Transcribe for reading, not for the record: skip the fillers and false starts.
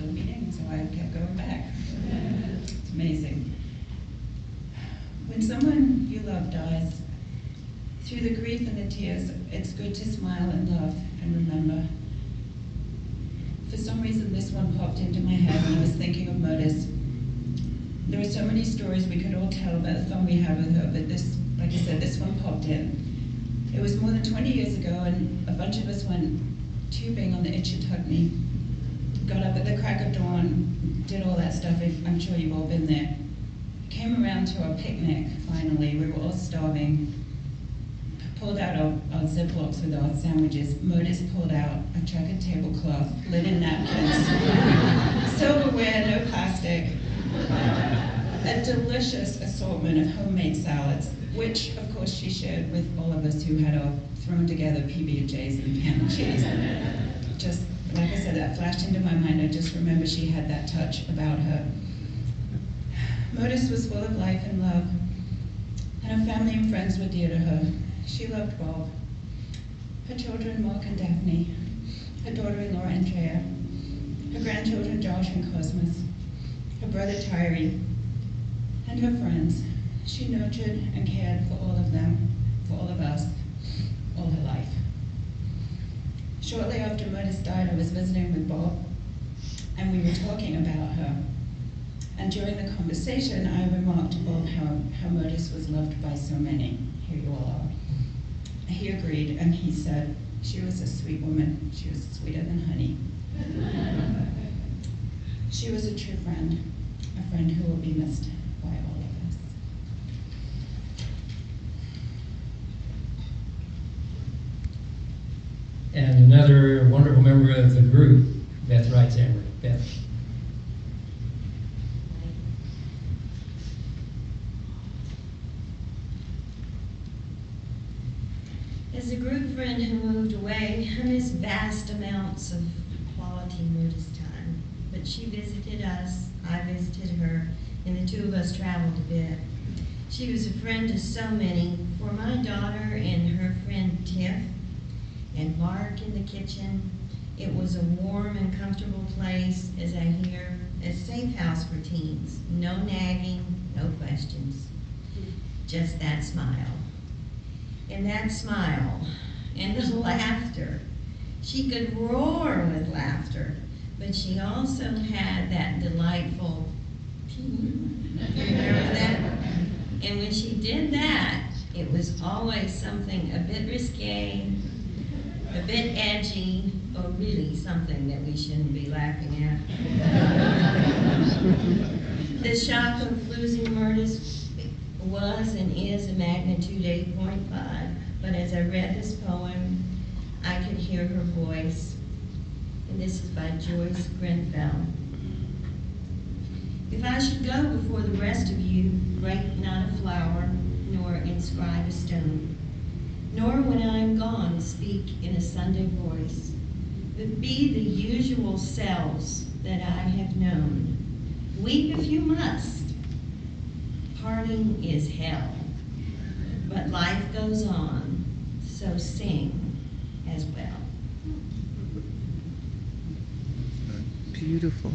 still beating, so I kept going back. It's amazing. When someone you love dies, through the grief and the tears, it's good to smile and laugh and remember. For some reason, this one popped into my head when I was thinking of Myrtice. There are so many stories we could all tell about the fun we had with her, but this, like I said, this one popped in. It was more than 20 years ago, and a bunch of us went tubing on the Itchituckney. Got up at the crack of dawn, did all that stuff. I'm sure you've all been there. Came around to our picnic, finally. We were all starving. Pulled out our Ziplocs with our sandwiches. Myrtice pulled out a checkered tablecloth, linen napkins, silverware, no plastic, a delicious assortment of homemade salads, which, of course, she shared with all of us who had our thrown together PB&Js and ham and cheese. Just, like I said, that flashed into my mind. I just remember she had that touch about her. Myrtice was full of life and love, and her family and friends were dear to her. She loved Bob, her children Mark and Daphne, her daughter-in-law Andrea, her grandchildren Josh and Cosmos, her brother Tyree, and her friends. She nurtured and cared for all of them, for all of us, all her life. Shortly after Myrtice died, I was visiting with Bob, and we were talking about her. And during the conversation, I remarked to Bob how Myrtice was loved by so many. Here you all are. He agreed, and he said, she was a sweet woman. She was sweeter than honey. She was a true friend, a friend who will be missed by all of us. And another wonderful member of the group, Beth writes, Amber. Beth. As a group friend who moved away, I miss vast amounts of quality Myrtice time. But she visited us, I visited her, and the two of us traveled a bit. She was a friend to so many. For my daughter and her friend Tiff, and Mark in the kitchen, it was a warm and comfortable place, as I hear, a safe house for teens. No nagging, no questions. Just that smile. And that smile, and the laughter. She could roar with laughter, but she also had that delightful remember that? And when she did that, it was always something a bit risque, a bit edgy, or really something that we shouldn't be laughing at. The shock of losing Myrtice was and is a magnitude 8.5, but as I read this poem, I could hear her voice. And this is by Joyce Grenfell. If I should go before the rest of you, break not a flower, nor inscribe a stone, nor when I am gone speak in a Sunday voice, but be the usual selves that I have known. Weep if you must. Parting is hell, but life goes on, so sing as well. Beautiful.